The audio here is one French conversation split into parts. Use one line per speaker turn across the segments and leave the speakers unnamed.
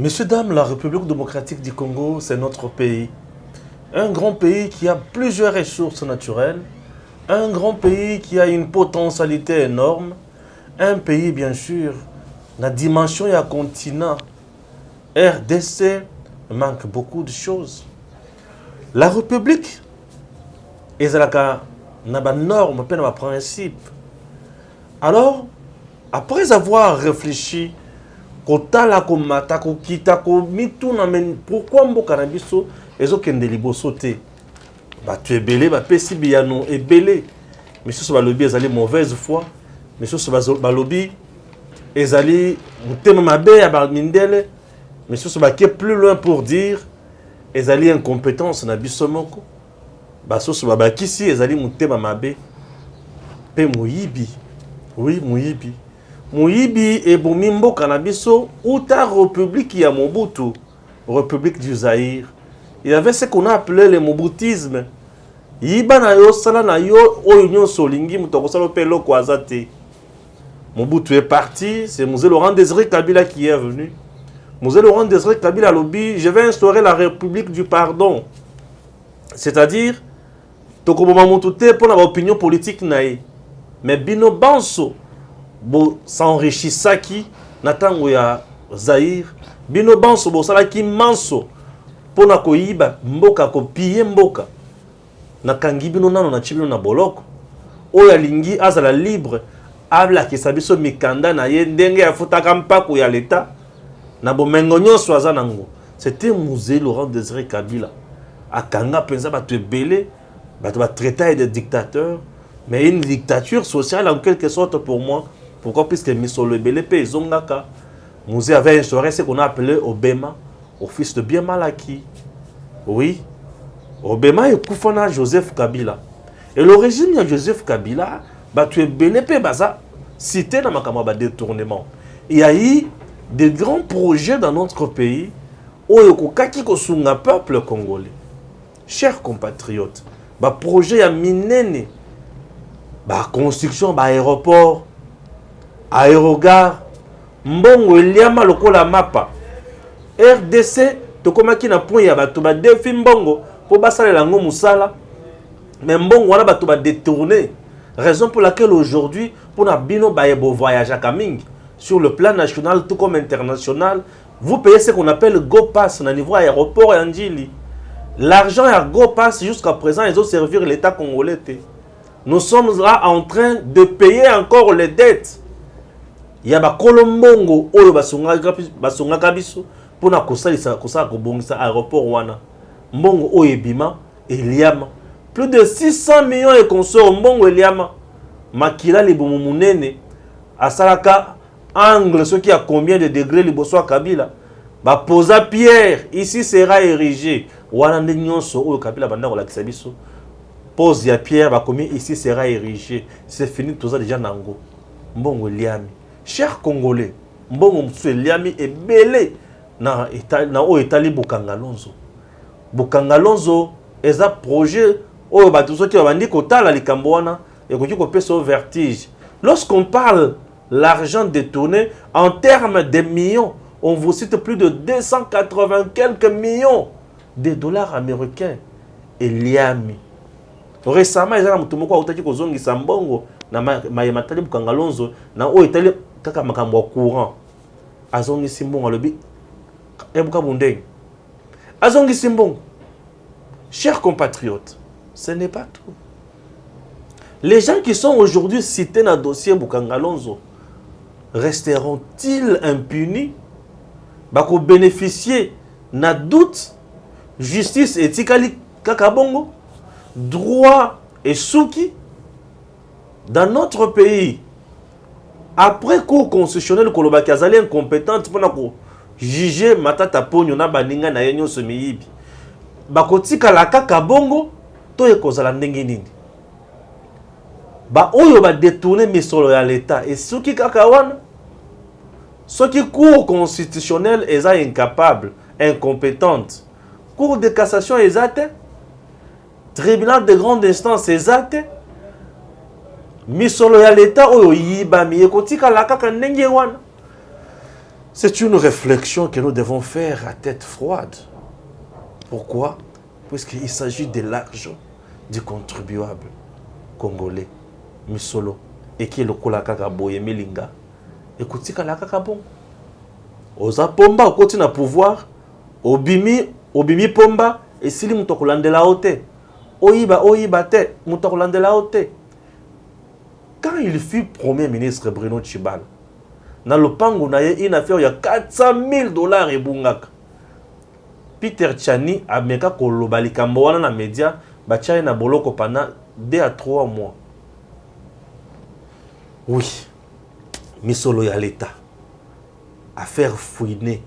Messieurs, dames, la République démocratique du Congo, c'est notre pays. Un grand pays qui a plusieurs ressources naturelles. Un grand pays qui a une potentialité énorme. Un pays, bien sûr, la dimension et un continent. RDC manque beaucoup de choses. La République, ils ont des normes, des principes. Alors, après avoir réfléchi, kotala komata kokita komituna men pourquoi mboka na biso ezokende liboso te bato ebele bapesi biyano ebele misusu balobi ezali mauvaise foi misusu balobi ezali motema mabe ya bamindele misusu bake plus loin pour dire ezali incompétence na biso moko basusu babakisi ezali motema mabe pe moyibi oui moyibi Moyibi et Boumimbo Canabiso, ou ta république ya Mobutu, république du Zaïre. Il y avait ce qu'on a appelé le Mobutisme. Yiba na yo sala na yo oyo solingi mutokosalo pelo kwazate. Mobutu est parti, c'est Mzee Laurent Désiré Kabila qui est venu. Mzee Laurent Désiré Kabila lobby, je vais instaurer la république du pardon. C'est-à-dire tokoboma mutute pour l'opinion politique nae. Mais bino banso bo s'enrichissaki na tango ya Zaïre bino banso bo salaki manso pona koyiba mboka kopie mboka na kangi bino nano na chibino na boloko oya lingi azala libre abla ki sabiso mikanda na ye ndenge ya futaka mpako ya leta na bomengo nyonso aza nango. C'était Mzee Laurent Désiré Kabila akanga penza bato ebele bato ba traiter de dictateurs, mais une dictature sociale en quelque sorte pour moi. Pourquoi? Puisque Misolo Ebele pe Zongaka, Mzee avait instauré ce qu'on a appelé Obema, office de bien mal acquis. Oui, Obema est Koufana Joseph Kabila. Et le régime de Joseph Kabila, tu es Belépé Baza, cité dans ma camarade détournement. Il y a eu des grands projets dans notre pays où il y a un peuple congolais. Chers compatriotes, projet à minene, construction d'aéroport. Aérogare, mbongo eliama lokola mapa. RDC, tokomaki na point ya bato ba défi mbongo po basalela ngo musala. Mais mbongo wana bato ba détourner. Raison pour laquelle aujourd'hui pour na bino bayebo voyage à Kaming sur le plan national tout comme international, vous payez ce qu'on appelle Go Pass na niveau aéroport et Njili. L'argent à Go Pass jusqu'à présent ils ont servi l'état congolais. Nous sommes là en train de payer encore les dettes. Il y a des Colombongo oyo basonga biso pona kosalisa kobongisa aéroport wana mbongo oyo ebima eliama plus de 600 millions et consorts mbongo eliama makila libomo munene asalaka angle ce qui a combien de degrés liboso Kabila posa pierre ici sera érigé wana nde nyonso oyo Kabila banda kolakisa biso pose ya pierre combien ici sera érigé c'est fini tout ça déjà nango mbongo eliami. Chers Congolais, mbongo msue liami ebele na o etali Bukangalonzo. Bukangalonzo eza projet oyo bato soki bandi kotala likambo wana ekoki kopesa vertige. Lorsqu'on parle l'argent détourné en termes de millions, on vous cite plus de 280 quelques millions de dollars américains et liami. Récemment, ils ont mutu moko autaki kozongisa mbongo na mayematali Bukangalonzo na o etali kaka makambo courant azongi simbongo alobi ebuka bundeng azongi simbongo. Chers compatriotes, ce n'est pas tout. Les gens qui sont aujourd'hui cités dans le dossier Bukangalonzo resteront-ils impunis? Bako bénéficier na doute justice etikali kaka bongo droit et souki dans notre pays. Après cour constitutionnel kolobaki azali incompétente pour juger matata ponyo na baninga na yenyo semiyibi bakotika la kaka bongo to ekozala ndenge nini oyo ba détourner misolo ya l'état et soki kaka wana soki cour constitutionnel est incapable incompétente cour de cassation est tribunal de grande instance est misolo ya l'état oyo yibami ekotika la kaka ndenge wana C'est une réflexion que nous devons faire à tête froide. Pourquoi? Puisqu'il s'agit de l'argent du contribuable congolais, Misolo, et qui est le Kolakaka Boye Melinga. Écoutez, Kalakaka bon. Oza Pomba, au côté na pouvoir, Obimi Pomba, et Sili Moutokolande la haute. Oyiba te, Moutokolande la haute. Quand il fut Premier ministre Bruno Tshibala, dans le Pango, il a fait 400 000 dollars et bungaka. Peter Tchani a meka kolobali kamboana na média, bachai na boloko pendant 2 à 3 mois. Oui, Misolo ya l'État. À faire fouiner.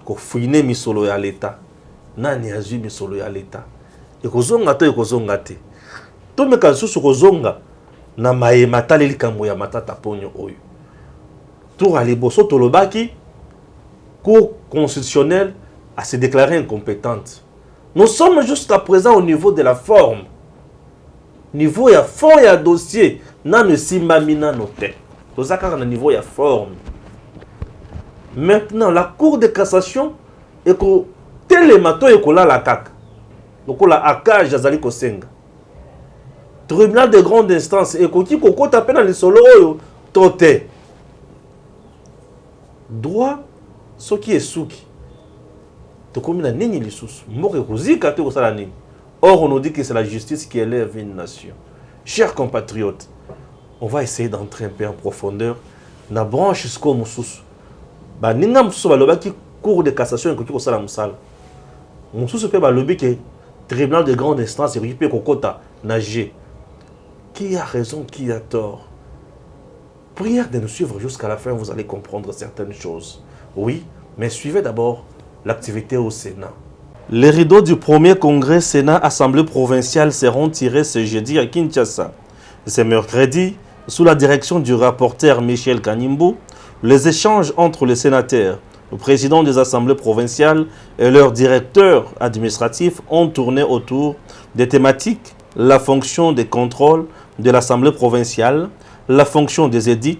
Ko fouiner Misolo ya l'État. Nani azu Misolo ya l'État. Et kozonga te. To meka susu kozonga na maye matali likambo ya matata ponyo oyo. Tour à liboso tolobaki, Cour constitutionnelle à se déclarer incompétente. Nous sommes jusqu'à présent au niveau de la forme. Niveau ya fond ya dossier, na ne simamina noté. Nous avons un niveau ya forme. Maintenant, la Cour de cassation est que télémato et kola la kaka. Donc la akage azali kosenga. Tribunal de grande instance et koki koko tapé dans les solo oyo tote. Droit ce qui est souki. To komi na nini lisusu. Mboke kozika te kosala nini. Or on nous dit que c'est la justice qui élève une nation. Chers compatriotes, on va essayer d'entrer un peu en profondeur na branche jusqu'au mususu. Ba ninga mususu baloba ki cour de cassation koki kosala musala. Mususu pe balobi ke tribunal de grande instance et pe kokota nager. Qui a raison, qui a tort? Prière de nous suivre jusqu'à la fin, vous allez comprendre certaines choses. Oui, mais suivez d'abord l'activité au Sénat. Les rideaux du premier congrès Sénat Assemblée provinciale seront tirés ce jeudi à Kinshasa. Ce mercredi, sous la direction du rapporteur Michel Kanimbu, les échanges entre les sénateurs, le président des assemblées provinciales et leurs directeurs administratifs ont tourné autour des thématiques: la fonction de contrôle de l'assemblée provinciale, la fonction des édits,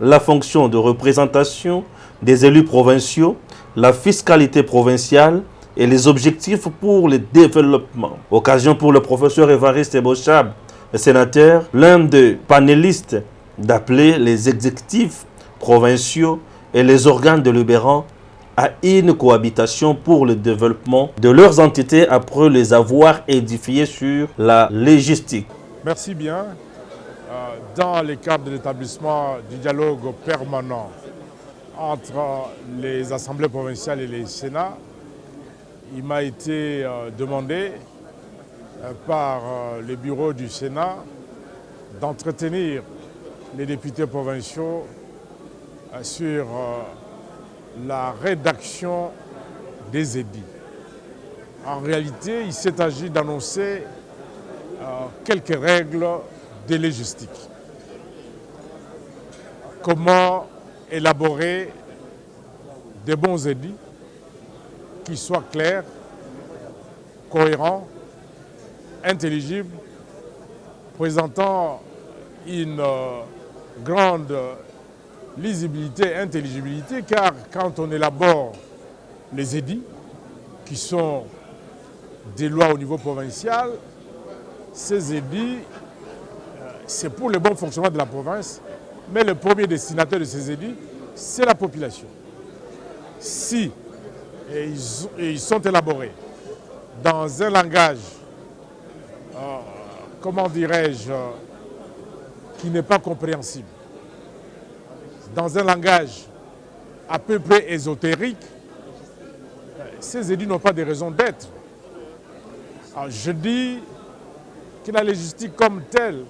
la fonction de représentation des élus provinciaux, la fiscalité provinciale et les objectifs pour le développement. Occasion pour le professeur Évariste Bochab, le sénateur, l'un des panélistes, d'appeler les exécutifs provinciaux et les organes délibérants à une cohabitation pour le développement de leurs entités après les avoir édifiées sur la logistique.
Merci bien. Dans le cadre de l'établissement du dialogue permanent entre les assemblées provinciales et les Sénats, il m'a été demandé par le bureau du Sénat d'entretenir les députés provinciaux sur la rédaction des édits. En réalité, il s'est agi d'annoncer quelques règles de logistique. Comment élaborer des bons édits qui soient clairs, cohérents, intelligibles, présentant une grande lisibilité, intelligibilité, car quand on élabore les édits, qui sont des lois au niveau provincial, ces édits, c'est pour le bon fonctionnement de la province, mais le premier destinataire de ces édits, c'est la population. Si ils sont élaborés dans un langage, comment dirais-je, qui n'est pas compréhensible, dans un langage à peu près ésotérique, ces édits n'ont pas de raison d'être. Alors, je dis que la logistique comme telle,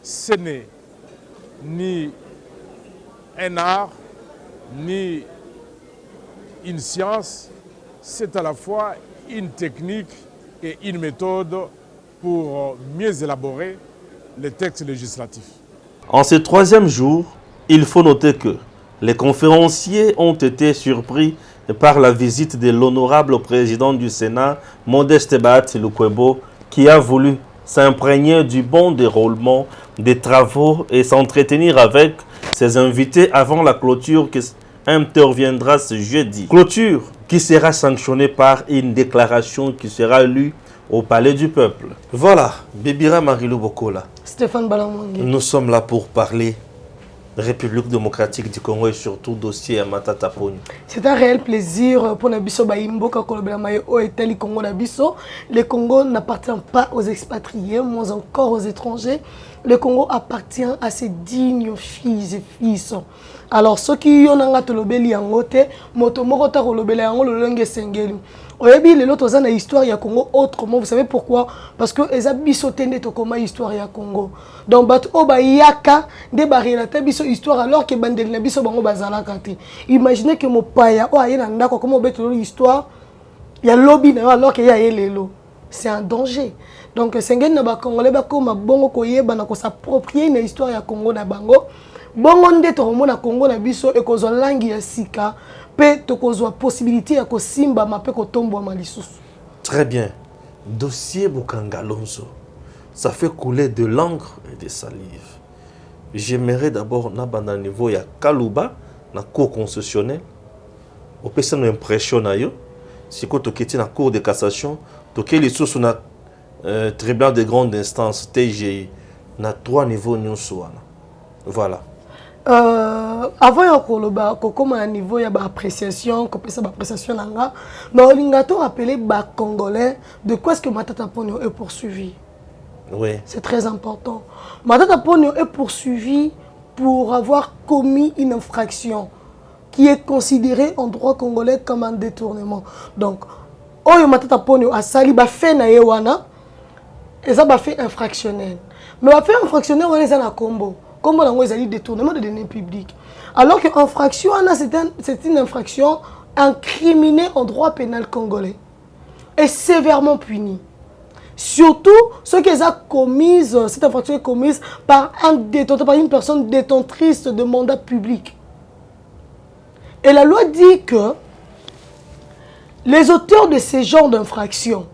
ce n'est ni un art, ni une science, c'est à la fois une technique et une méthode pour mieux élaborer les textes législatifs.
En ce troisième jour, il faut noter que les conférenciers ont été surpris par la visite de l'honorable président du Sénat, Modeste Bahati Lukwebo, qui a voulu s'imprégner du bon déroulement des travaux et s'entretenir avec ses invités avant la clôture interviendra ce jeudi. Clôture qui sera sanctionnée par une déclaration qui sera lue au Palais du Peuple. Voilà, Bébira Marilou Bokola.
Stéphane Balamwangi.
Nous sommes là pour parler République démocratique du Congo et surtout dossier à Matata Ponyo.
C'est un réel plaisir pour Nabiso Baimboka Kolobelamayo et Congo Nabiso. Le Congo n'appartient pas aux expatriés, moins encore aux étrangers. Le Congo appartient à ses dignes filles et fils. Alors, ceux qui ont un tolobeli en gote, motomoko ta kolobeli en le langue sengeli. Oyebi le loto zana histoire ya Congo autrement. Vous savez pourquoi? Parce que les abisso tende to koma histoire ya Congo. Donc bat oba yaka de barrière ta biso histoire alors que bandel na biso bango bazala kati. Imaginez que mon paya o ayena ndako comment beto histoire ya lobby na alors que ya yelelo. C'est un danger. Donc sengeli na ba congolais ba ko mabongo koyeba na ko s'approprier na histoire ya Congo na bango. Bongo nde to mona Congo na biso e ko zo langi ya sika. Possibilité à Simba ma tombo
Très bien. Dossier Bukangalonzo, ça fait couler de l'encre et de salive. J'aimerais d'abord na niveau ya Kaluba, na cour constitutionnelle. Au peut une impression na yo. Si ko toketi na cour de cassation, toke les sous na tribunal de grande instance TGI na 3 niveaux nyonso wana. Voilà.
Avant ya koloba kokoma na niveau ya ba appréciation kopesa ba appréciation nanga na olingato rappeler ba congolais de quoi est-ce que Matata Ponyo est poursuivi.
Oui.
C'est très important. Matata Ponyo est poursuivi pour avoir commis une infraction qui est considérée en droit congolais comme un détournement. Donc oyo Matata Ponyo a sali ba fait na yewana eza ba fait infractionnel. Mais ba fait infractionnel wana eza na combo. Comme on a dit détournement de données publiques. Alors qu'infraction, c'est une infraction incriminée en droit pénal congolais et sévèrement punie. Surtout ce qu'ils ont commis, cette infraction est commise par une personne détentrice de mandat public. Et la loi dit que les auteurs de ces genres d'infractions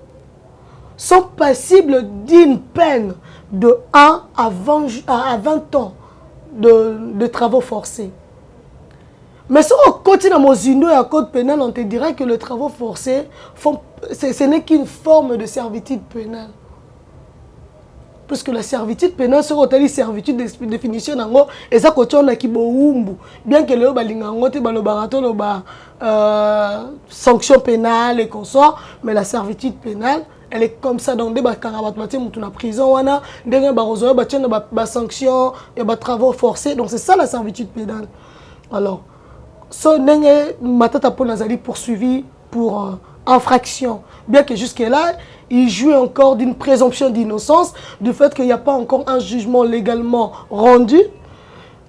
sont passibles d'une peine de 1 à 20 ans de travaux forcés. Mais si on continue à Mozindo et à code pénal, on te dirait que les travaux forcés, ce n'est qu'une forme de servitude pénale. Parce que la servitude pénale, c'est une servitude de définition, et ça, bien que le sanction pénale et qu'on soit, mais la servitude pénale, elle est comme ça dans des prison, des sanctions, des travaux forcés. Donc c'est ça la servitude pénale. Alors, Matata Ponyo est poursuivi pour infraction. Bien que jusque-là, il jouit encore d'une présomption d'innocence, du fait qu'il n'y a pas encore un jugement légalement rendu.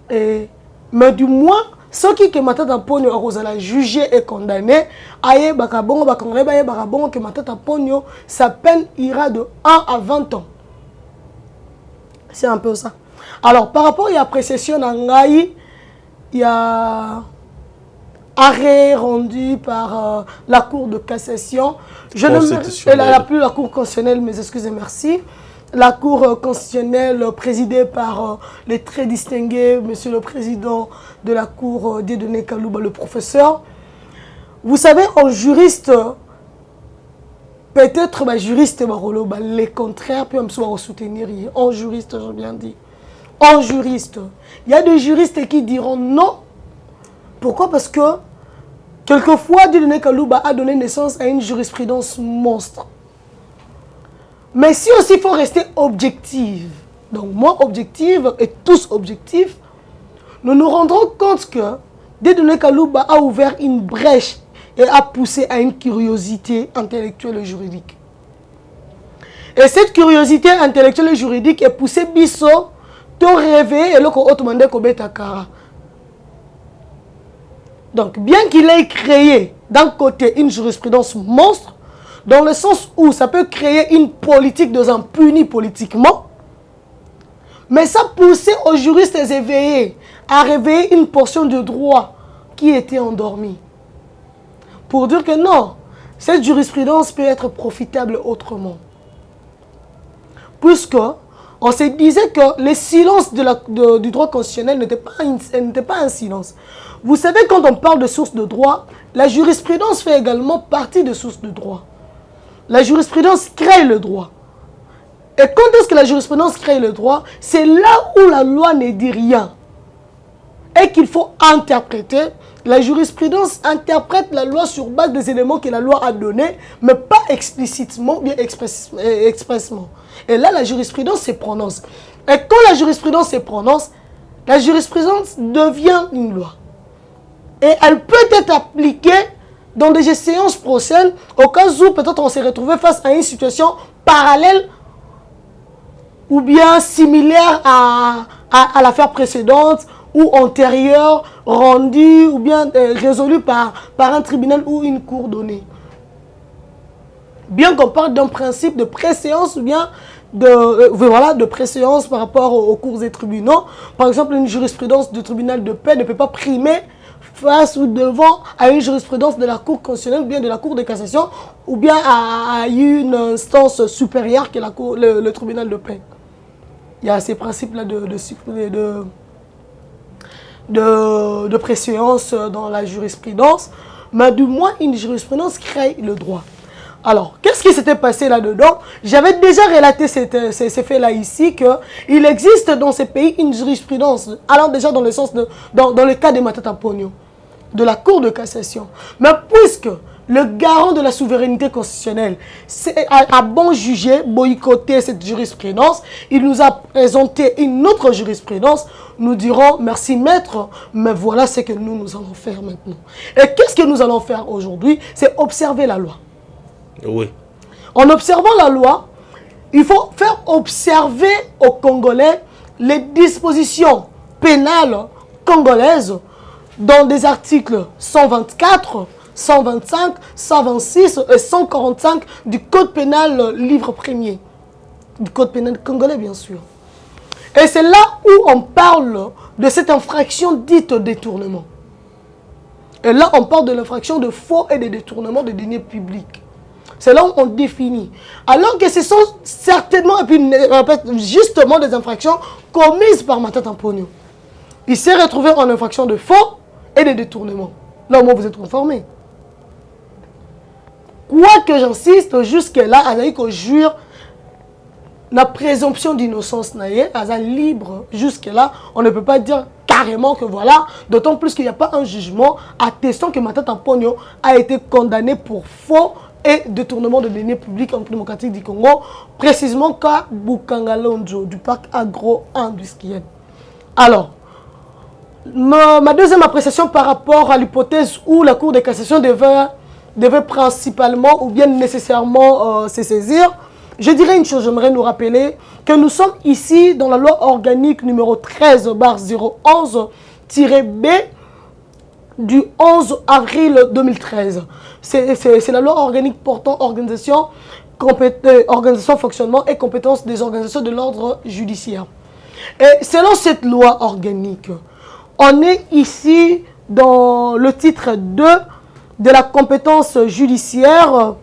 Mais du moins, ceux qui Matata Ponyo a jugé et condamné, que Matata Ponyo, sa peine ira de 1 à 20 ans. C'est un peu ça. Alors, par rapport à l'appréciation d'Angaï, il y a arrêt rendu par la Cour de cassation. Je ne plus la Cour constitutionnelle, mais excusez, merci. La Cour constitutionnelle présidée par les très distingués, Monsieur le Président de la Cour Dieudonné Kalouba, le professeur. Vous savez, en juriste, peut-être juriste, les contraires, puis on soutenir. En juriste, j'ai bien dit. En juriste. Il y a des juristes qui diront non. Pourquoi? Parce que quelquefois, Dieudonné Kalouba a donné naissance à une jurisprudence monstre. Mais si aussi il faut rester objectif, donc moi objective et tous objectifs, nous nous rendrons compte que Dieudonné Kalouba a ouvert une brèche et a poussé à une curiosité intellectuelle et juridique. Et cette curiosité intellectuelle et juridique est poussée biso, te rêver et le demandé kobeta kara. Donc bien qu'il ait créé d'un côté une jurisprudence monstre, dans le sens où ça peut créer une politique de gens punis politiquement, mais ça poussait aux juristes éveillés à réveiller une portion de droit qui était endormie. Pour dire que non, cette jurisprudence peut être profitable autrement. Puisque on se disait que le silence du droit constitutionnel n'était pas un silence. Vous savez, quand on parle de sources de droit, la jurisprudence fait également partie de sources de droit. La jurisprudence crée le droit. Et quand est-ce que la jurisprudence crée le droit? C'est là où la loi ne dit rien. Et qu'il faut interpréter. La jurisprudence interprète la loi sur base des éléments que la loi a donnés, mais pas explicitement, bien expressement. Et là, la jurisprudence se prononce. Et quand la jurisprudence se prononce, la jurisprudence devient une loi. Et elle peut être appliquée dans des séances prochaines, au cas où peut-être on s'est retrouvé face à une situation parallèle ou bien similaire à l'affaire précédente, ou antérieure, rendue ou bien résolue par un tribunal ou une cour donnée. Bien qu'on parle d'un principe de préséance ou bien de préséance par rapport aux cours des tribunaux. Par exemple, une jurisprudence du tribunal de paix ne peut pas primer face ou devant à une jurisprudence de la Cour constitutionnelle ou bien de la Cour de cassation ou bien à une instance supérieure que le tribunal de paix. Il y a ces principes-là de préséance dans la jurisprudence, mais du moins une jurisprudence crée le droit. Alors, qu'est-ce qui s'était passé là-dedans? J'avais déjà relaté ces faits-là ici, qu'il existe dans ces pays une jurisprudence, allant déjà dans le sens dans le cas de Matata Ponyo, de la Cour de cassation. Mais puisque le garant de la souveraineté constitutionnelle a bon jugé, boycotté cette jurisprudence, il nous a présenté une autre jurisprudence. Nous dirons merci maître, mais voilà ce que nous allons faire maintenant. Et qu'est-ce que nous allons faire aujourd'hui? C'est observer la loi.
Oui.
En observant la loi, il faut faire observer aux Congolais les dispositions pénales congolaises dans des articles 124, 125, 126 et 145 du Code pénal livre premier. Du Code pénal congolais, bien sûr. Et c'est là où on parle de cette infraction dite détournement. Et là, on parle de l'infraction de faux et de détournement de deniers publics. C'est là où on définit. Alors que ce sont certainement, et puis justement, des infractions commises par Matata Ponyo. Il s'est retrouvé en infraction de faux et de détournement. Là, au moins, vous êtes informés. Quoi que j'insiste, jusque-là, Azaï qu'on jure la présomption d'innocence naïe, Azaï libre, jusque-là, on ne peut pas dire carrément que voilà, d'autant plus qu'il n'y a pas un jugement attestant que Matata Ponyo a été condamné pour faux et détournement de deniers publics en démocratique du Congo, précisément qu'à Bukangalonjo, du parc agro-industriel. Alors, ma deuxième appréciation par rapport à l'hypothèse où la Cour de cassation devait principalement ou bien nécessairement se saisir, je dirais une chose, j'aimerais nous rappeler que nous sommes ici dans la loi organique numéro 13/011-B du 11 avril 2013. C'est la loi organique portant organisation, fonctionnement et compétences des organisations de l'ordre judiciaire. Et selon cette loi organique, on est ici dans le titre 2 de la compétence judiciaire,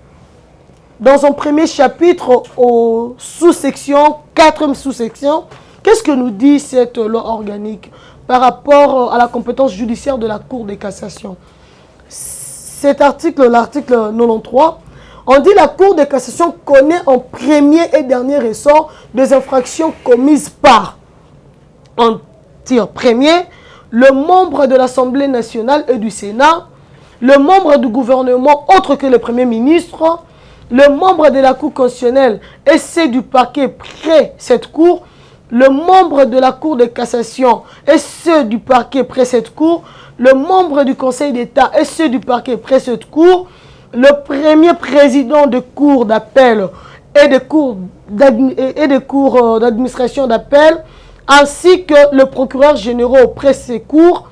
dans un premier chapitre aux sous-sections, 4e sous-section. Qu'est-ce que nous dit cette loi organique par rapport à la compétence judiciaire de la Cour de cassation? Cet article, l'article 93, on dit la Cour de cassation connaît en premier et dernier ressort des infractions commises par, en tir premier, le membre de l'Assemblée nationale et du Sénat, le membre du gouvernement autre que le Premier ministre, le membre de la Cour constitutionnelle et ceux du parquet près cette Cour, le membre de la Cour de cassation et ceux du parquet près cette Cour, le membre du Conseil d'État et ceux du parquet près cette Cour, le premier président de cours d'appel et de cours d'administration d'appel, ainsi que le procureur général près ces cours,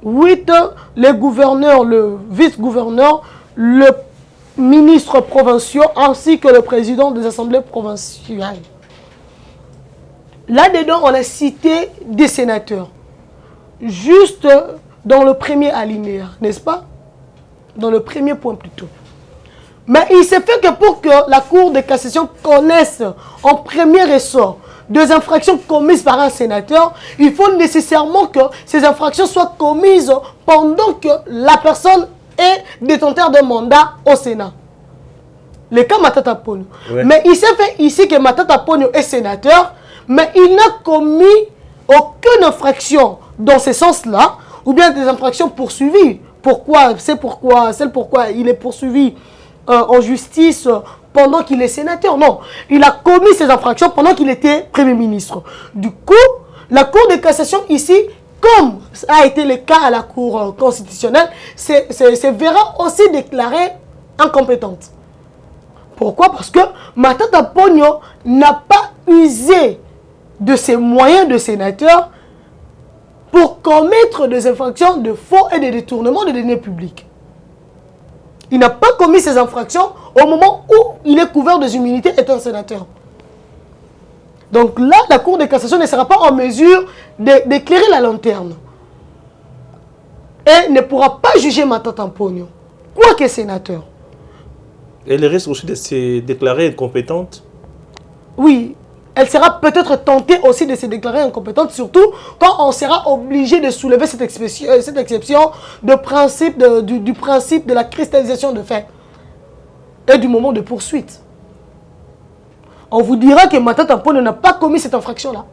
8, les gouverneurs, le vice-gouverneur, le ministre provinciaux, ainsi que le président des assemblées provinciales. Là-dedans, on a cité des sénateurs. Juste dans le premier alinéa, n'est-ce pas? Dans le premier point plutôt. Mais il s'est fait que pour que la Cour de cassation connaisse en premier ressort des infractions commises par un sénateur, il faut nécessairement que ces infractions soient commises pendant que la personne est détenteur d'un mandat au Sénat. Le cas Matata Ponyo. Ouais. Mais il s'est fait ici que Matata Ponyo est sénateur, mais il n'a commis aucune infraction dans ce sens-là, ou bien des infractions poursuivies. Pourquoi? C'est pourquoi il est poursuivi en justice pendant qu'il est sénateur. Non, il a commis ces infractions pendant qu'il était Premier ministre. Du coup, la Cour de cassation ici, comme ça a été le cas à la Cour constitutionnelle, se verra aussi déclarée incompétente. Pourquoi? Parce que Matata Ponyo n'a pas usé de ses moyens de sénateur pour commettre des infractions de faux et de détournement de deniers publics. Il n'a pas commis ces infractions au moment où il est couvert des immunités étant sénateur. Donc là, la Cour de cassation ne sera pas en mesure d'éclairer la lanterne. Et ne pourra pas juger Matata Ponyo, quoique sénateur.
Elle risque aussi de se déclarer incompétente?
Oui, elle sera peut-être tentée aussi de se déclarer incompétente, surtout quand on sera obligé de soulever cette exception de principe, du principe de la cristallisation de faits et du moment de poursuite. On vous dira que Matata Ponyo n'a pas commis cette infraction-là.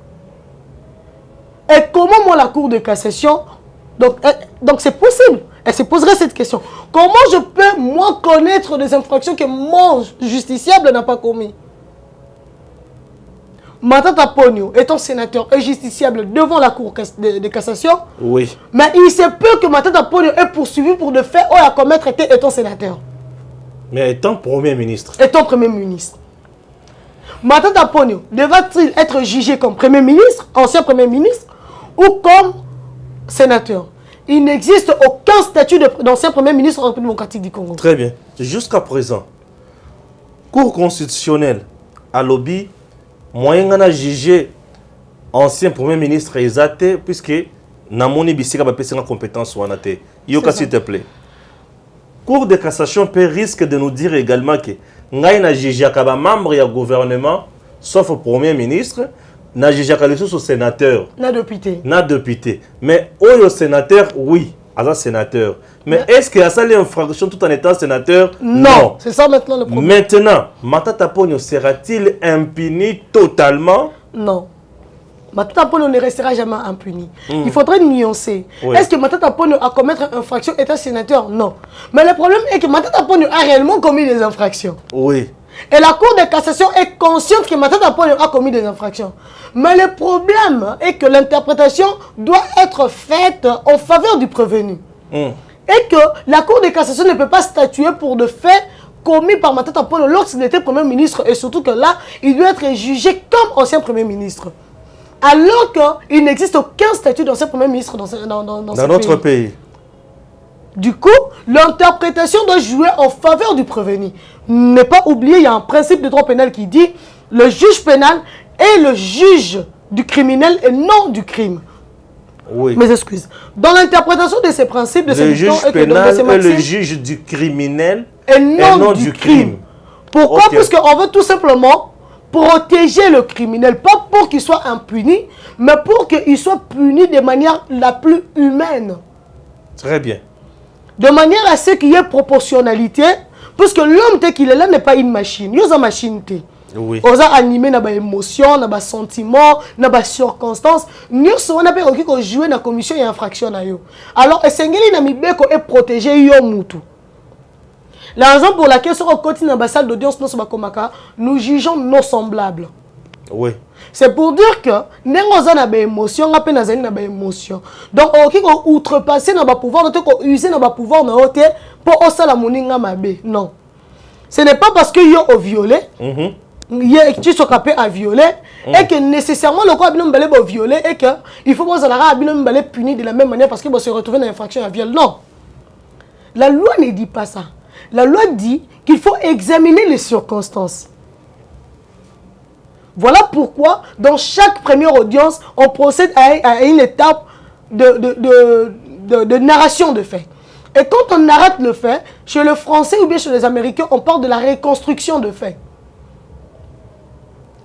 Et comment moi la Cour de cassation, donc c'est possible. Elle se poserait cette question. Comment je peux, moi, connaître des infractions que mon justiciable n'a pas commis? Matata Ponyo, étant sénateur et justiciable devant la Cour de cassation,
oui.
Mais il se peut que Matata Ponyo est poursuivi pour des faits à commettre étant sénateur.
Mais étant Premier ministre.
Étant Premier ministre. Matata Ponyo devra-t-il être jugé comme Premier ministre, ancien Premier ministre, ou comme sénateur? Il n'existe aucun statut d'ancien Premier ministre en République démocratique du Congo.
Très bien. Jusqu'à présent, Cour constitutionnelle à lobby, moyen a jugé ancien Premier ministre Ezate, puisque Namoni Bissika va passer en compétence ou en athée. Yoka, s'il te plaît. Cour de cassation peut risque de nous dire également que Ngaï n'a jugé qu'à membre du gouvernement, sauf au Premier ministre, n'a jugé qu'à au sénateur.
N'a député.
N'a député. Mais au sénateur, oui, à un sénateur. Mais est-ce qu'il y a ça l'infraction tout en étant sénateur?
Non. C'est ça maintenant le problème.
Maintenant, Matata Ponyo sera-t-il impuni totalement?
Non. Matata Ponyo ne restera jamais impuni. Il faudrait nuancer. Oui. Est-ce que Matata Ponyo a commettre une infraction étant sénateur? Non. Mais le problème est que Matata Ponyo a réellement commis des infractions.
Oui.
Et la Cour de cassation est consciente que Matata Ponyo a commis des infractions. Mais le problème est que l'interprétation doit être faite en faveur du prévenu. Et que la Cour de cassation ne peut pas statuer pour de faits commis par Matata Ponyo lorsqu'il était Premier ministre. Et surtout que là, il doit être jugé comme ancien Premier ministre. Alors qu'il n'existe aucun statut d'ancien Premier ministre dans notre pays. Du coup, l'interprétation doit jouer en faveur du prévenu. Ne pas oublier, il y a un principe de droit pénal qui dit le juge pénal est le juge du criminel et non du crime. Oui. Mes excuses. Dans l'interprétation de ces principes, de
le juge pénal est le juge du criminel
et non du crime. Pourquoi? Okay. Puisqu'on veut tout simplement protéger le criminel, pas pour qu'il soit impuni, mais pour qu'il soit puni de manière la plus humaine.
Très bien.
De manière à ce qu'il y ait proportionnalité, puisque l'homme tel qu'il est là n'est pas une machine. Il y a une machine.
Oui.
On a animé dans émotion, dans sentiments, dans circonstances. Nous sommes en jouer dans la commission et infraction. Alors, Sengeli Namibeko est protégé Yomutu. La raison pour laquelle sur le côté dans la salle d'audience, nous jugeons nos semblables.
Oui.
C'est pour dire que nous avons des émotions, nous avons des émotions. Donc, on a outrepassé notre pouvoir, on a usé notre pouvoir pour osa la moninga mabe. Non. Ce n'est pas parce que yo a violé, tu sois capé à violer, et que nécessairement le corps a violé, et que il faut que la puni de la même manière parce qu'il va se retrouver dans l'infraction à viol. Non. La loi ne dit pas ça. La loi dit qu'il faut examiner les circonstances. Voilà pourquoi, dans chaque première audience, on procède à une étape de narration de faits. Et quand on narrate le fait, chez le Français ou bien chez les Américains, on parle de la reconstruction de faits.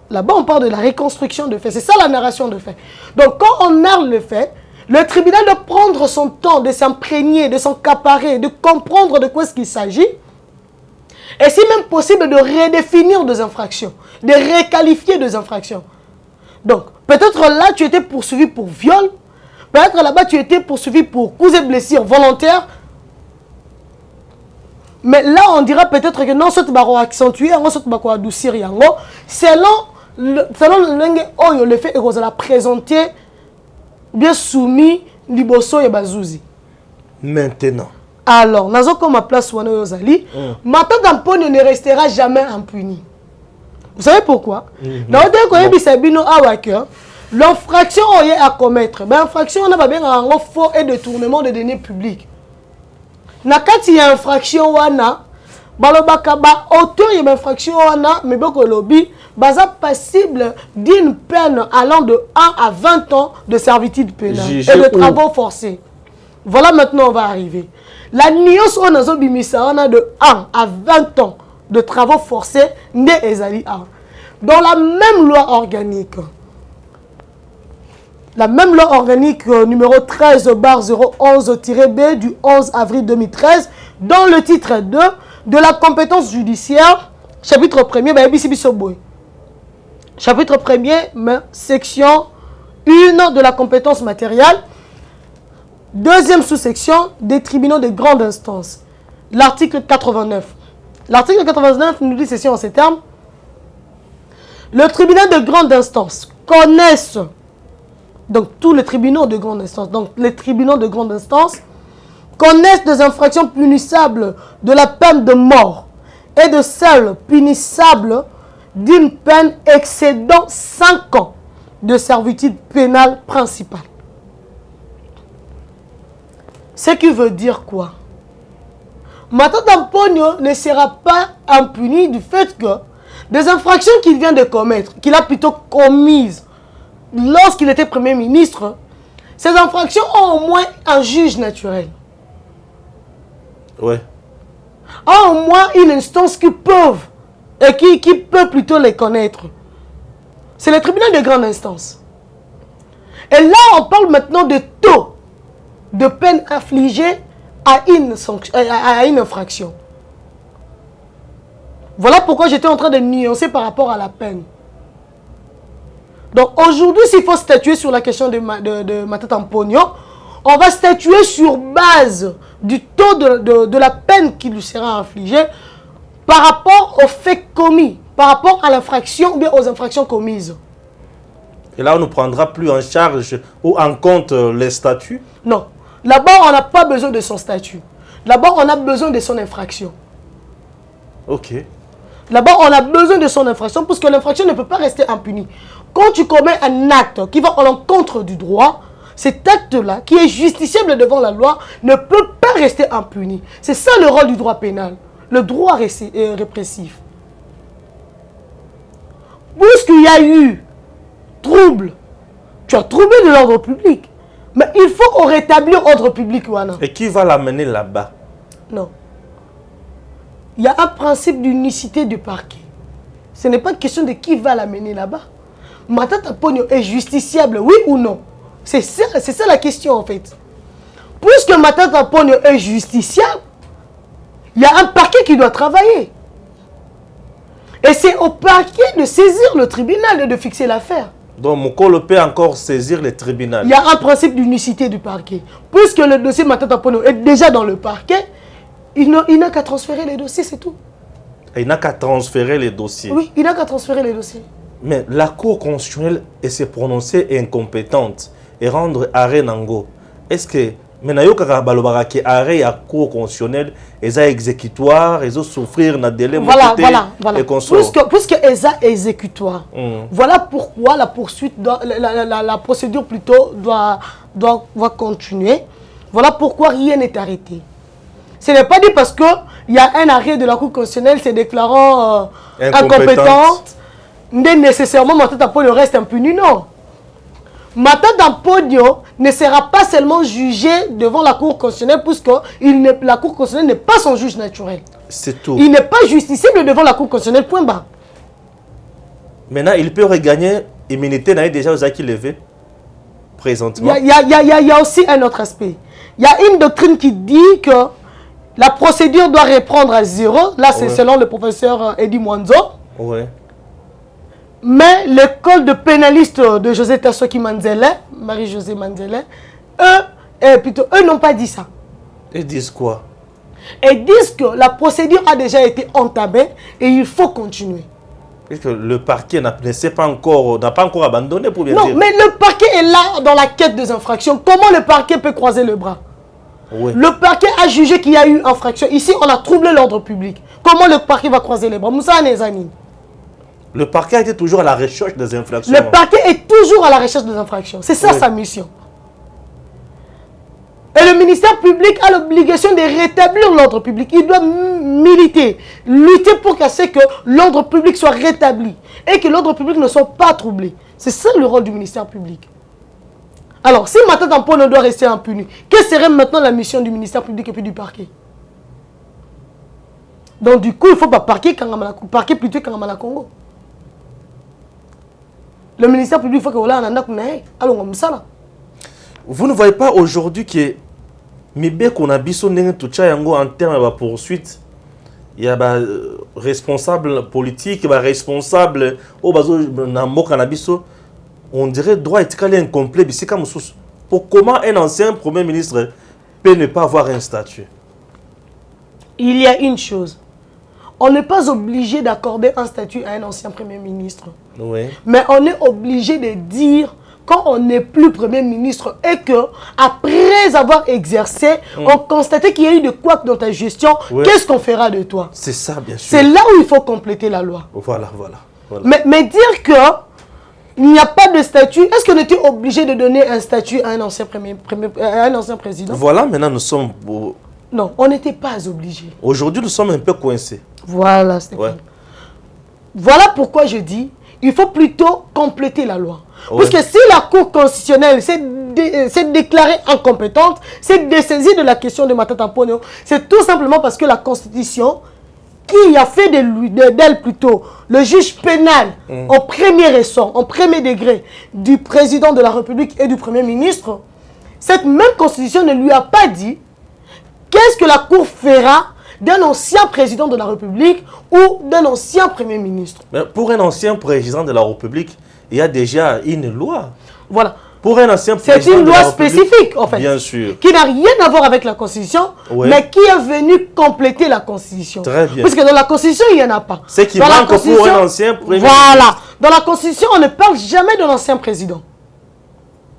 Là-bas, on parle de la reconstruction de faits. C'est ça la narration de faits. Donc, quand on narre le fait, le tribunal doit prendre son temps de s'imprégner, de s'encaparer, de comprendre de quoi est-ce qu'il s'agit. Et si même possible, de redéfinir des infractions, de requalifier des infractions. Donc, peut-être là, tu étais poursuivi pour viol. Peut-être là-bas, tu étais poursuivi pour coups et blessures volontaires. Mais là, on dira peut-être que non, ça va accentuer, ça va adoucir. Selon le fait que vous allez présenter, bien soumis, liboso et bazouzi.
Maintenant.
Alors, nazo comme ma place où on est Mata Tamponi ne restera jamais impuni. Vous savez pourquoi? L'infraction à commettre, l'infraction on a bien un faux et détournement de deniers publics. Nakati y a infraction wana, balobaka ba auteur y a infraction wana, mais boko lobby, baza passible d'une peine allant de 1 à 20 ans de servitude pénale et de travaux forcés. Voilà, maintenant on va arriver. La nuance on a de 1 à 20 ans de travaux forcés né ezali a. Dans la même loi organique. La même loi organique numéro 13/011-B du 11 avril 2013, dans le titre 2 de la compétence judiciaire, chapitre 1er, chapitre 1er, section 1 de la compétence matérielle, deuxième sous-section des tribunaux de grande instance, l'article 89. L'article 89 nous dit ceci en ces termes. Le tribunal de grande instance connaissent, donc tous les tribunaux de grande instance, donc les tribunaux de grande instance connaissent des infractions punissables de la peine de mort et de celles punissables d'une peine excédant 5 ans de servitude pénale principale. Ce qui veut dire quoi? Mata Tamponi ne sera pas impuni du fait que des infractions qu'il vient de commettre, qu'il a plutôt commises lorsqu'il était Premier ministre, ces infractions ont au moins un juge naturel.
Ouais.
Ont au moins une instance qui peuvent et qui peut plutôt les connaître. C'est le tribunal de grande instance. Et là, on parle maintenant de taux de peine infligée à une infraction. Voilà pourquoi j'étais en train de nuancer par rapport à la peine. Donc aujourd'hui, s'il faut statuer sur la question de Mata Tamponi, on va statuer sur base du taux de la peine qui lui sera infligée par rapport aux faits commis, par rapport à l'infraction ou bien aux infractions commises.
Et là, on ne prendra plus en charge ou en compte les statuts?
Non. Là-bas, on n'a pas besoin de son statut. Là-bas, on a besoin de son infraction.
Ok.
Là-bas, on a besoin de son infraction parce que l'infraction ne peut pas rester impunie. Quand tu commets un acte qui va à l'encontre du droit, cet acte-là, qui est justiciable devant la loi, ne peut pas rester impuni. C'est ça le rôle du droit pénal, le droit répressif. Puisqu'il y a eu trouble, tu as troublé de l'ordre public. Mais il faut rétablir l'ordre public. Wana.
Et qui va l'amener là-bas?
Non. Il y a un principe d'unicité du parquet. Ce n'est pas une question de qui va l'amener là-bas. Mata Tamponi est justiciable, oui ou non? C'est ça la question en fait. Puisque Mata Tamponi est justiciable, il y a un parquet qui doit travailler. Et c'est au parquet de saisir le tribunal et de fixer l'affaire.
Donc Mokolo peut encore saisir le tribunal.
Il y a un principe d'unicité du parquet. Puisque le dossier Mata Tamponi est déjà dans le parquet, il n'a qu'à transférer les dossiers, c'est tout.
Et il n'a qu'à transférer les dossiers.
Oui, il n'a qu'à transférer les dossiers.
Mais la Cour constitutionnelle s'est prononcée incompétente et rendre arrêt Nango. Est-ce que maintenant que arrêt à Cour constitutionnelle, ils ont exécutoire, ils ont souffrir dans délai
voilà.
et qu'on sort.
Puisque ils ont exécutoire. Voilà pourquoi la poursuite la procédure plutôt doit continuer. Voilà pourquoi rien n'est arrêté. Ce n'est pas dit parce qu'il y a un arrêt de la Cour constitutionnelle se déclarant incompétente, nécessairement Mata Tamponi reste impuni, non. Mata Tamponi ne sera pas seulement jugé devant la Cour constitutionnelle puisque la Cour constitutionnelle n'est pas son juge naturel.
C'est tout.
Il n'est pas justiciable devant la Cour constitutionnelle, point bas.
Maintenant, il peut regagner immunité, n'a déjà aux acquis levés présentement.
Il y a aussi un autre aspect. Il y a une doctrine qui dit que la procédure doit reprendre à zéro. Là, c'est selon le professeur Eddie Mwanzo.
Oui.
Mais l'école de pénalistes de José Tassoki Manzele, Marie-Josée Manzele, eux n'ont pas dit ça.
Ils disent quoi?
Ils disent que la procédure a déjà été entamée et il faut continuer.
Est-ce que le parquet n'a pas encore abandonné pour bien
non,
dire?
mais le parquet est là dans la quête des infractions. Comment le parquet peut croiser le bras?
Oui.
Le parquet a jugé qu'il y a eu infraction. Ici, on a troublé l'ordre public. Comment le parquet va croiser les bras? Moussa Nezani.
Le parquet a été toujours à la recherche des infractions.
Le parquet est toujours à la recherche des infractions. C'est ça sa mission. Et le ministère public a l'obligation de rétablir l'ordre public. Il doit militer, lutter pour que l'ordre public soit rétabli et que l'ordre public ne soit pas troublé. C'est ça le rôle du ministère public. Alors, si Matata Mpono doit rester impuni, quelle serait maintenant la mission du ministère public et puis du parquet? Donc, du coup, il ne faut pas parquer plutôt Kangamala Congo. Le ministère public, il faut que voilà,
vous ne voyez pas aujourd'hui que Mibé qu'on a biso en termes de poursuite, il y a des responsables politiques, des responsables au bazo on dirait droit éthical incomplet. Pour comment un ancien premier ministre peut ne pas avoir un statut?
Il y a une chose. On n'est pas obligé d'accorder un statut à un ancien premier ministre.
Oui.
Mais on est obligé de dire quand on n'est plus Premier ministre et que après avoir exercé, on constate qu'il y a eu de couacs dans ta gestion, qu'est-ce qu'on fera de toi?
C'est ça, bien sûr.
C'est là où il faut compléter la loi.
Voilà.
Mais dire que il n'y a pas de statut, est-ce qu'on était obligé de donner un statut à un ancien, un ancien président?
Voilà, maintenant nous sommes...
Non, on n'était pas obligé.
Aujourd'hui, nous sommes un peu coincés.
Voilà, Stéphane. Voilà pourquoi je dis, il faut plutôt compléter la loi. Parce que si la Cour constitutionnelle s'est déclarée incompétente, s'est dessaisie de la question de Matata Mponyo, c'est tout simplement parce que la Constitution, qui a fait d'elle plutôt le juge pénal en premier ressort, en premier degré du président de la République et du Premier ministre, cette même Constitution ne lui a pas dit qu'est-ce que la Cour fera d'un ancien président de la République ou d'un ancien Premier ministre.
Mais pour un ancien président de la République, il y a déjà une loi.
Voilà.
Pour un ancien président
c'est une loi spécifique, en fait.
Bien sûr.
Qui n'a rien à voir avec la Constitution, mais qui est venue compléter la Constitution.
Très bien.
Parce que dans la Constitution, il n'y en a pas.
C'est qui manque pour un ancien Premier ministre.
Voilà. Dans la Constitution, on ne parle jamais d'un ancien président.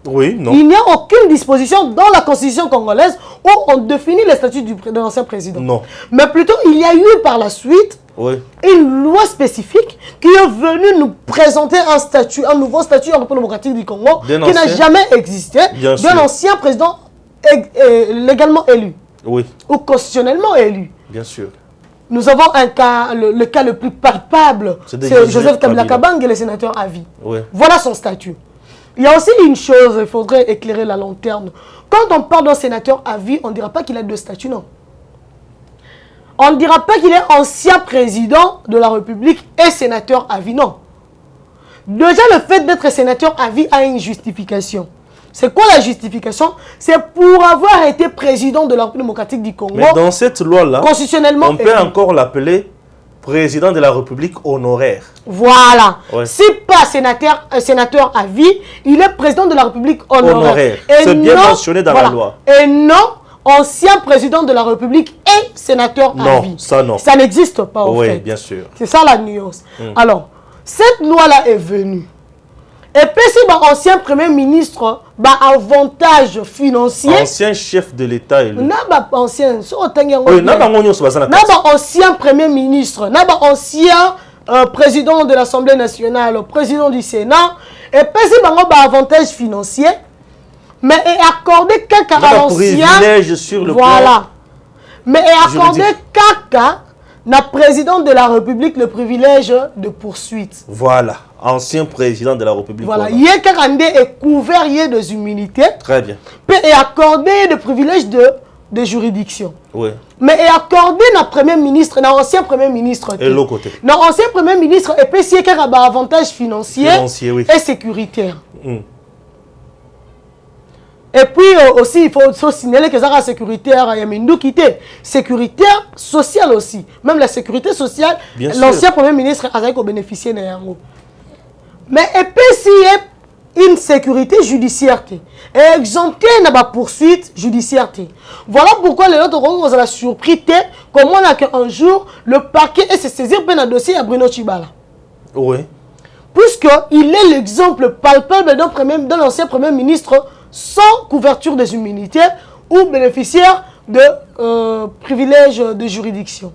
Oui, non.
Il n'y a aucune disposition dans la Constitution congolaise où on définit le statut de l'ancien président.
Non.
Mais plutôt, il y a eu par la suite une loi spécifique qui est venue nous présenter un statut, un nouveau statut en République démocratique du Congo qui n'a jamais existé, d'un ancien président légalement élu.
Oui.
Ou constitutionnellement élu.
Bien sûr.
Nous avons un cas, le cas le plus palpable, c'est Joseph Kabila Kabang et le sénateur à vie.
Oui.
Voilà son statut. Il y a aussi une chose, il faudrait éclairer la lanterne. Quand on parle d'un sénateur à vie, on ne dira pas qu'il a deux statuts, non. On ne dira pas qu'il est ancien président de la République et sénateur à vie, non. Déjà, le fait d'être sénateur à vie a une justification. C'est quoi la justification? C'est pour avoir été président de la République démocratique du Congo.
Mais dans cette loi-là,
constitutionnellement,
on peut encore l'appeler président de la République honoraire.
Voilà. Si pas sénateur à vie, il est président de la République honoraire.
C'est bien mentionné dans la loi.
Et non, ancien président de la République et sénateur à vie.
Non, ça non.
Ça n'existe pas au fait.
Oui, bien sûr.
C'est ça la nuance. Alors, cette loi-là est venue. Et puis si ancien premier ministre, avantage financier.
Ancien chef de l'État élu.
Ancien premier ministre, ancien président de l'Assemblée nationale, président du Sénat. Et puis si avantage financier, mais est accordé qu'à l'ancien.
Privilège sur le
voilà. Mais est accordé qu'à la président de la République le privilège de poursuite.
Voilà. Ancien président de la République.
Voilà. Il est couvert des immunités.
Très bien.
Puis est accordé le privilège de de juridiction.
Oui.
Mais est accordé na premier ministre, na ancien premier ministre.
Et l'autre côté.
Na ancien premier ministre et puis c'est qu'il y a un avantage financier
oui.
et sécuritaire. Et puis aussi, il faut signaler que ça sécuritaire, il y a une quitté. Sécuritaire sociale aussi. Même la sécurité sociale, l'ancien premier ministre a bénéficié de ça. Mais et puis s'il y a une sécurité judiciaire, exempté de la poursuite judiciaire. Voilà pourquoi les autres on a surpris comment on a qu'un jour le parquet est saisir pour un dossier à Bruno Tshibala.
Oui.
Puisqu'il est l'exemple palpable d'un ancien premier ministre sans couverture des immunités ou bénéficiaire de privilèges de juridiction.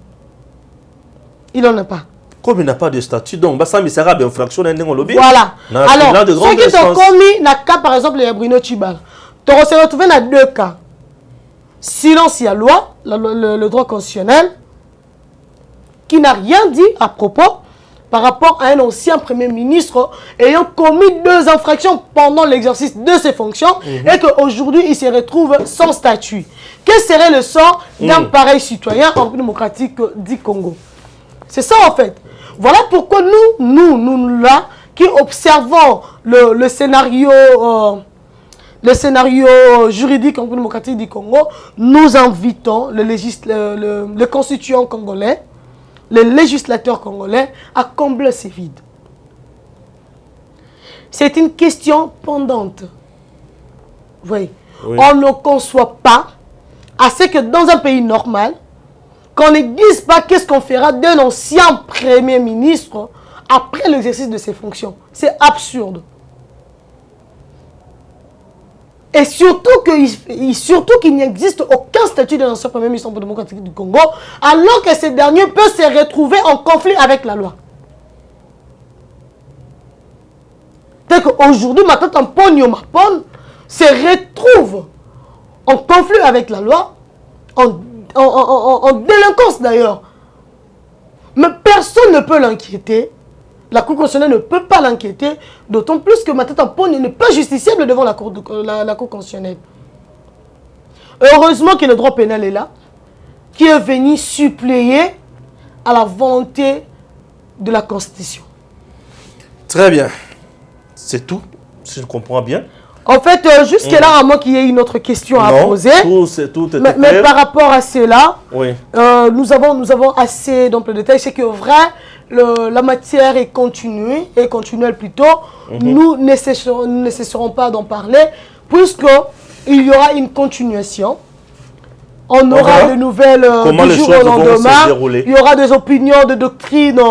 Il n'en a pas.
Comme il n'a pas de statut, donc ça me sera d'infraction dans le lobby.
Voilà. Alors, ceux qui ont commis dans le cas, par exemple, de Bruno Tshibala, tu se retrouves dans deux cas. Silence, il y a loi, le droit constitutionnel, qui n'a rien dit à propos par rapport à un ancien premier ministre ayant commis 2 infractions pendant l'exercice de ses fonctions et qu'aujourd'hui il se retrouve sans statut. Quel serait le sort d'un pareil citoyen en démocratique du Congo? C'est ça en fait. Voilà pourquoi nous là, qui observons le scénario juridique en démocratique du Congo, nous invitons le constituant congolais, les législateurs congolais à combler ces vides. C'est une question pendante. Oui. On ne conçoit pas assez que dans un pays normal, qu'on ne dise pas qu'est-ce qu'on fera d'un ancien premier ministre après l'exercice de ses fonctions. C'est absurde. Et surtout qu'il n'existe aucun statut d'un ancien premier ministre démocratique du Congo, alors que ces derniers peuvent se retrouver en conflit avec la loi. C'est qu'aujourd'hui, maintenant, Pogno Mapon se retrouve en conflit avec la loi, en délinquance d'ailleurs. Mais personne ne peut l'inquiéter. La Cour constitutionnelle ne peut pas l'inquiéter, d'autant plus que Matata Pogno n'est pas justiciable devant la Cour constitutionnelle. Heureusement que le droit pénal est là, qui est venu suppléer à la volonté de la Constitution.
Très bien. C'est tout, si je comprends bien.
En fait, jusque-là, à moins qu'il y ait une autre question à poser.
Tout
mais par rapport à cela,
oui.
nous avons assez d'ample détail. C'est que vrai, la matière est continuelle plutôt. Nous ne cesserons pas d'en parler, puisqu'il y aura une continuation. On aura de nouvelles du jour au lendemain. Il y aura des opinions de doctrine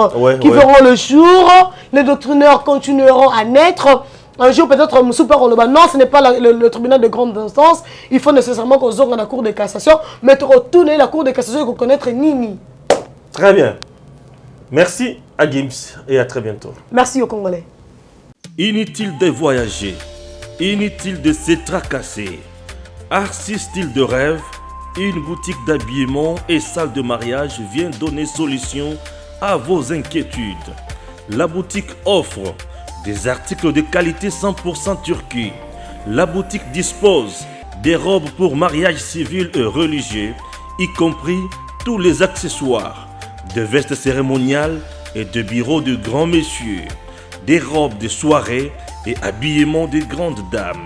qui verront le jour. Les doctrineurs continueront à naître. Un jour, peut-être, non, ce n'est pas le tribunal de grande instance. Il faut nécessairement qu'on sorte dans la Cour de cassation, mais retourner la Cour de cassation et qu'on connaître Nini.
Très bien. Merci à Gims et à très bientôt.
Merci aux Congolais.
Inutile de voyager, inutile de se tracasser. Arcis Style de Rêve, une boutique d'habillement et salle de mariage vient donner solution à vos inquiétudes. La boutique offre des articles de qualité 100% turquie. La boutique dispose des robes pour mariage civil et religieux, y compris tous les accessoires, de vestes cérémoniales et de bureaux de grands messieurs, des robes de soirée et habillement de grandes dames,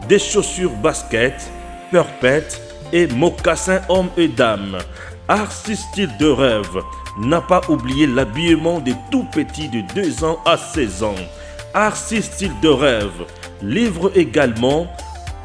des chaussures basket, purpettes et mocassins hommes et dames. Arcis Style de Rêve n'a pas oublié l'habillement des tout petits de 2 ans à 16 ans. Arcis Style de Rêve livre également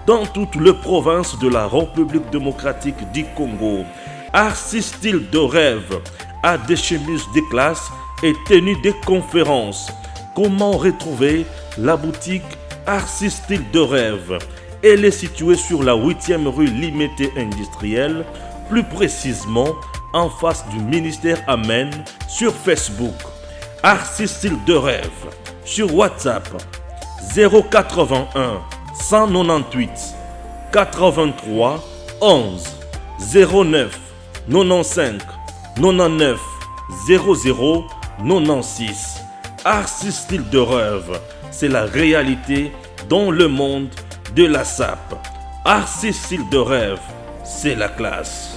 dans toutes les provinces de la République démocratique du Congo. Arcis Style de Rêve a des chemises de classe et tenues de conférences. Comment retrouver la boutique Arcis Style de Rêve? Elle est située sur la 8e rue Limité Industrielle, plus précisément en face du ministère Amen, sur Facebook. Arcis Style de Rêve. Sur WhatsApp 081 198 83 11 09 95 99 00 96. Arcis Style de Rêve, c'est la réalité dans le monde de la SAP. Arcis Style de Rêve, c'est la classe.